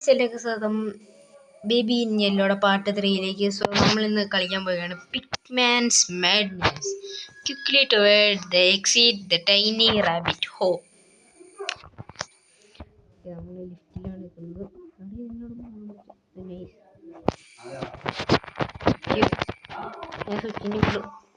ചെല്ലൊക്കെ സ്വതം baby in യെല്ലോയുടെ part 3യിലേക്ക്. സോ നമ്മൾ ഇന്ന് കളിക്കാൻ പോവുകയാണ് Pickman's madness. Quickly toward the exit the tiny rabbit hop. നമ്മൾ ലിഫ്റ്റിലാണ് നിൽക്കുന്നത്.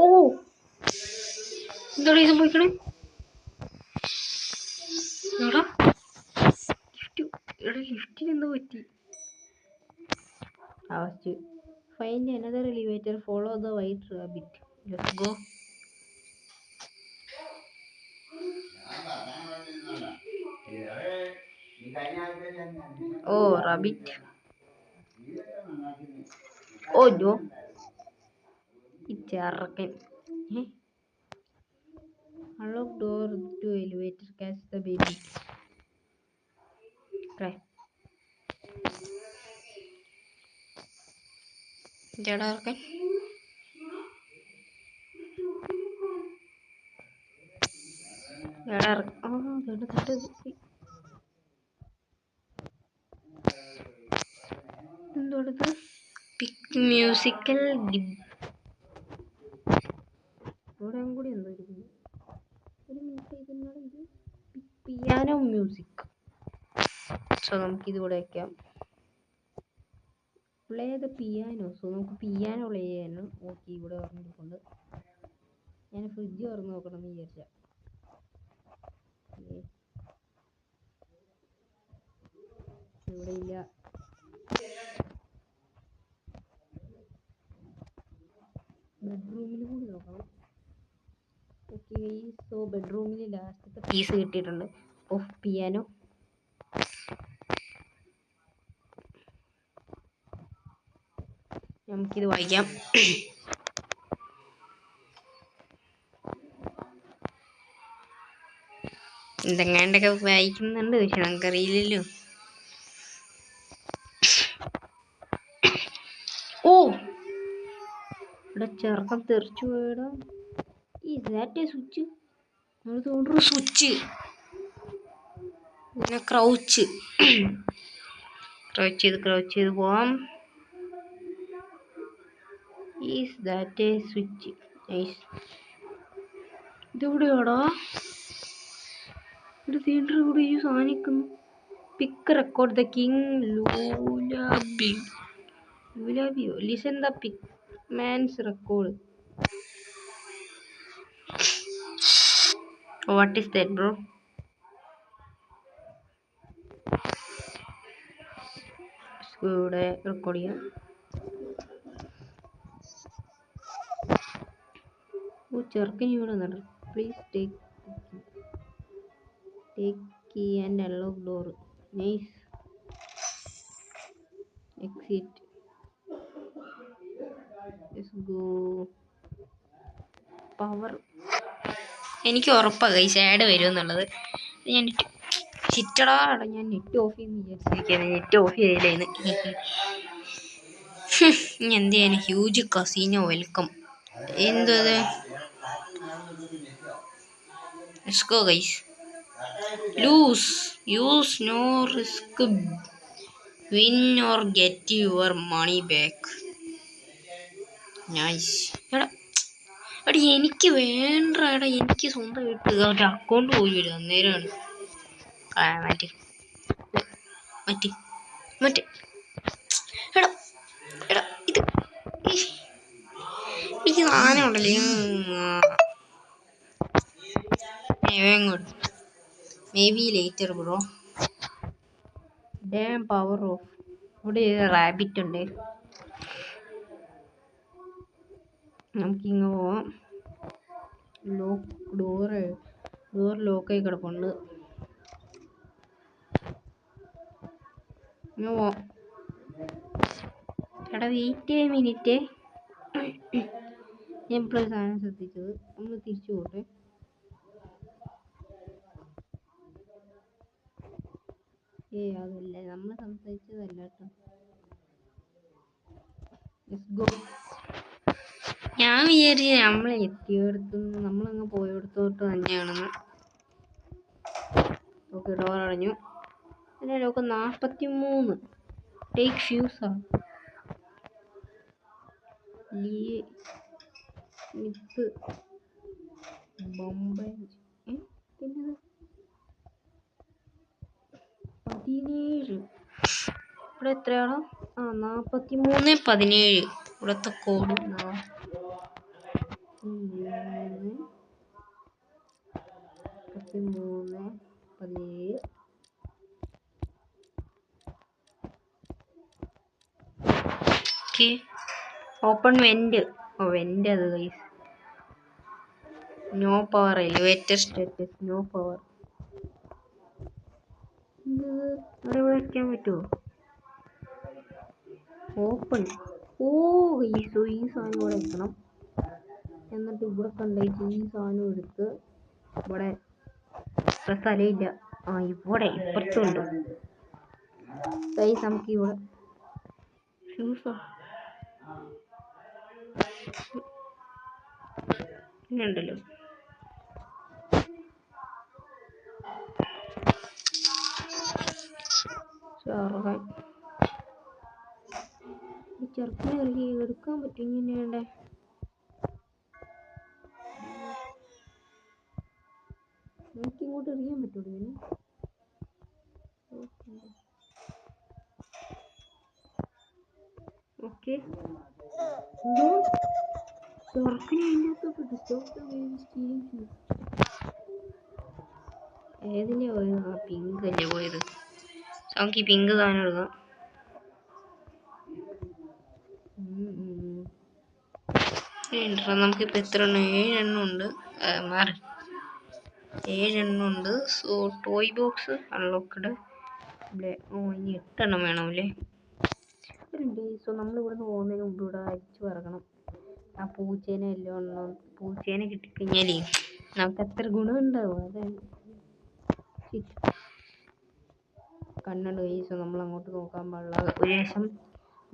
ഓ എന്താ സംഭവിക്കണേ? ലിഫ്റ്റിന് എന്തോ പറ്റി? Find another elevator, follow the white rabbit. Let's go. Oh, rabbit. Oh no. It's a rocket. Unlock door to elevator, catch the baby. Try. Jada rocket. Jada rocket. Oh, that is. എന്തുകൊടുത്ത് pick musical ഡിബ് ഇവിടെ കൂടി എന്തോ ഇരിക്കുന്നു. ഒരു music ഇത് piano music. So നമുക്കിത് ഇവിടെ വയ്ക്കാം. Play the piano. സോ നമുക്ക് പിയാനോ പ്ലേ ചെയ്യാനും. ഓക്കെ, ഇവിടെ പറഞ്ഞിട്ടുണ്ട്. ഞാൻ ഫ്രിഡ്ജ് തുറന്ന് നോക്കണം എന്ന് വിചാരിച്ച. ഇവിടെ ഇല്ല. ബെഡ്റൂമിൽ കൂടി നോക്കണം. ഓക്കെ, സോ ബെഡ്റൂമിൽ ലാസ്റ്റത്തെ പീസ് കിട്ടിയിട്ടുണ്ട് ഓഫ് പിയാനോ. നമുക്കിത് വായിക്കാം. എന്തെങ്ങാണ്ടൊക്കെ വായിക്കുന്നുണ്ട്, പക്ഷെ നമുക്കറിയില്ലല്ലോ. ഓ, ഇവിടെ ചെറുക്കം തെറിച്ചു പോയടാ. ഈ സ്വിച്ച് നമ്മൾ തോന്നുന്നു സ്വിച്ച്. പിന്നെ ക്രൗച്ച് ചെയ്ത് പോവാം. Is that a switch? Nice. ഇതെവിടെയാടാ? ഒരു തിയേറ്റർ കൂടി ഈ സാധനിക്കുന്നു. പിക്ക് റെക്കോർഡ് ദ കിങ് ലൂലാബിയോ listen the Pickman's record. What is that bro? ഇവിടെ റെക്കോർഡ് ചെയ്യാം. ഓ, ചെറുക്കൻ ഇവിടെ വന്നിട്ട്. Please take key and unlock door. Nice. Exit. Let's go. Power എനിക്ക് ഉറപ്പാണ് ഗൈസ് ആഡ് വരും എന്നുള്ളത്. ഞാൻ ചിറ്റടാടാ, ഞാൻ നെറ്റ് ഓഫ് ചെയ്യുന്ന വിചാരിച്ചിരിക്കുകയാണ്. നെറ്റ് ഓഫ് ചെയ്തില്ലായിരുന്നു. എന്ത് ചെയ്യാൻ? Huge casino welcome. എന്തത്? Let's go guys. Use no risk, win or get your money back. Nice. എടാ എനിക്ക് വേണ്ട. എനിക്ക് സ്വന്തമായിട്ട് ഒരു അക്കൗണ്ട് പോയി വരും. അന്നേരമാണ് മാറ്റി. എടാ ഇത് എനിക്ക് സാധനം ഉണ്ടല്ലോ. May be later bro. Dam power of. ഇവിടെ റാബിറ്റ് ഉണ്ട്. നമുക്കിങ്ങ് പോവാം. ഡോർ ലോക്കായി കിടപ്പുണ്ട്. ഇങ്ങ് പോവാം. എടാ വെയിറ്റ് മിനിറ്റ്. ഞാൻ ഇപ്പോഴൊരു സാധനം ശ്രദ്ധിച്ചത്. നമ്മൾ തിരിച്ചു പോട്ടെ. അതല്ല നമ്മൾ സംസാരിച്ചതല്ല കേട്ടോ. ഞാൻ വിചാരിച്ചു നമ്മൾ എത്തിയെടുത്തുനിന്ന് നമ്മളങ്ങ് പോയെടുത്തോട്ട് തന്നെയാണെന്ന്. ഓക്കെ, ഡോർ അടഞ്ഞു. പിന്നെ നോക്കാം 43 ടേക്ക് ഫ്യൂസാ നിപ്പ് ബോംബെ പിന്നെ 17 ഇവിടെ എത്രയാണോ 43-17 ഇവിടുത്തെ കോഡ് 43-17 ഓപ്പൺ വെന്റ് വെന്റ് അത് guys no power elevator status no power ഇവിടെ വയ്ക്കാൻ പറ്റുമോ ഓപ്പൺ ഈ സാധനം ഇവിടെ വെക്കണം എന്നിട്ട് ഇവിടെ കണ്ടിട്ട് ഈ സാധനം എടുത്ത് ഇവിടെ സ്ഥലമില്ല ഇവിടെ ഇപ്പുറത്തുണ്ട് നമുക്ക് ഇവിടെ ഫ്യൂസോ ഉണ്ടല്ലോ ചെറുക്കിനെ ഇറങ്ങി എടുക്കാൻ പറ്റും ഇങ്ങനെയുണ്ടേ എനിക്ക് ഇങ്ങോട്ട് എറിയാൻ പറ്റുള്ളൂ ഇവന് ഓക്കെ ചെറുക്കിനെ അതിൻ്റെ അകത്ത് ഏതിനെ പോയത് പിങ്ക് അല്ലേ പോയത് നമുക്ക് ഈ പിങ്ക് സാധനം എടുക്കാം നമുക്കിപ്പോൾ എത്ര എണ്ണം 7 എണ്ണം ഉണ്ട് മാറി 7 എണ്ണം ഉണ്ട് സോ ടോയ് ബോക്സ് അൺലോക്കഡ് ഇവിടെ ഇനി 8 എണ്ണം വേണമല്ലേ സോ നമ്മൾ ഇവിടുന്ന് പോകുന്നതിന് മുമ്പ് ഇവിടെ അരിച്ചു പറക്കണം ആ പൂച്ചേനെ എല്ലാം പൂച്ചേനെ കിട്ടിക്കഴിഞ്ഞാലേ നമുക്ക് എത്ര ഗുണമുണ്ടാവും അതാണ് കണ്ണുണ്ട് സോ നമ്മൾ അങ്ങോട്ട് നോക്കാൻ പാടില്ല ഒരു ശേഷം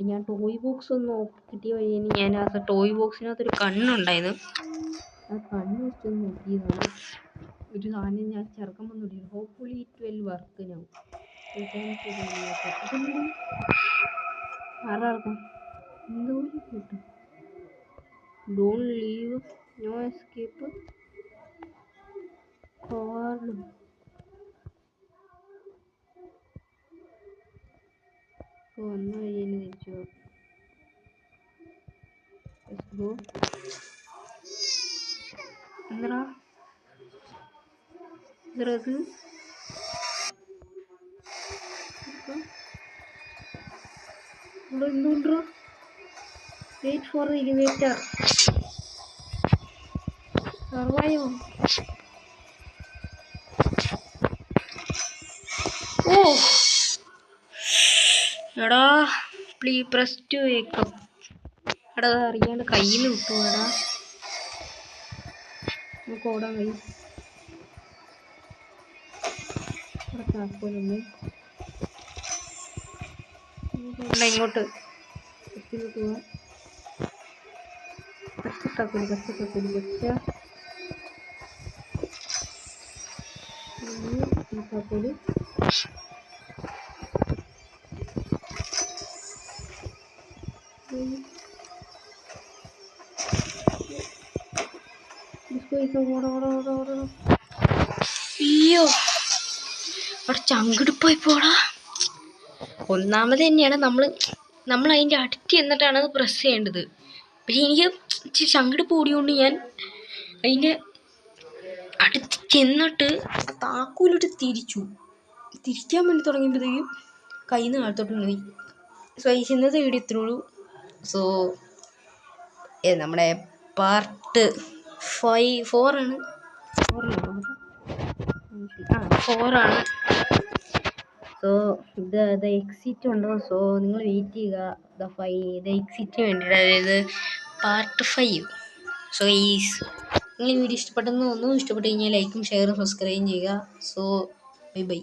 ഞാൻ ടോയ് ബോക്സ് ഒന്ന് കിട്ടിയ വഴിയാണ് ഞാൻ ആ ടോയ് ബോക്സിനകത്തൊരു കണ്ണുണ്ടായത് ആ കണ്ണ് വെച്ചൊന്ന് നോക്കിയതാണ് ഒരു സാധനം ഞാൻ ചെറുക്കം വന്നിട്ട് ഹോപ്പ്ഫുള്ളി ഇറ്റ് വിൽ വർക്ക് ഞാൻ ആരാർക്കാം എന്തോ കിട്ടും don't leave no escape card വന്ന വഴി തന്നെ തിരിച്ചു എന്താ ഇത് ഇവിടെ എന്തുകൊണ്ടോ വെയിറ്റ് ഫോർ എലിവേറ്റർ സർവൈവ് എടാ പ്രസ് ടു വേക്കപ്പ് എടാ അറിയാണ്ട് കയ്യിൽ നിന്ന് വിട്ടു എടാ നമുക്ക് ഓടാൻ കഴിയും താക്കോലൊന്ന് ഇങ്ങോട്ട് പോവാം താക്കോല് താക്കോല് അയ്യോ അവിടെ ചങ്കിടിപ്പോയി പോടാ ഒന്നാമത് തന്നെയാണ് നമ്മൾ അതിൻ്റെ അടുത്ത് എന്നിട്ടാണ് അത് പ്രസ് ചെയ്യേണ്ടത് പക്ഷെ എനിക്ക് ഇച്ചിരി ചങ്കിടിപ്പ് കൂടിയോണ്ട് ഞാൻ അതിൻ്റെ അടുത്ത് ചെന്നിട്ട് താക്കോലിട്ട് തിരിക്കാൻ വേണ്ടി തുടങ്ങിയപ്പോഴത്തേക്കും കയ്യിൽ നിന്ന് കാലത്തോട്ട് പോയി സോ ഇന്നത്തെ വീഡിയോ ഇത്രേ ഉള്ളൂ സോ നമ്മുടെ പാർട്ട് 4 ആണ് 4 ആണ് സോ ഇത് എക്സിറ്റ് ഉണ്ടോ സോ നിങ്ങൾ വെയിറ്റ് ചെയ്യുക ഇത് എക്സിറ്റിന് വേണ്ടിയിട്ട് അതായത് പാർട്ട് 5 സോ നിങ്ങൾ വീഡിയോ ഇഷ്ടപ്പെട്ടെന്ന് തോന്നുന്നു ഇഷ്ടപ്പെട്ട് കഴിഞ്ഞാൽ ലൈക്കും ഷെയറും സബ്സ്ക്രൈബും ചെയ്യുക സോ ബൈ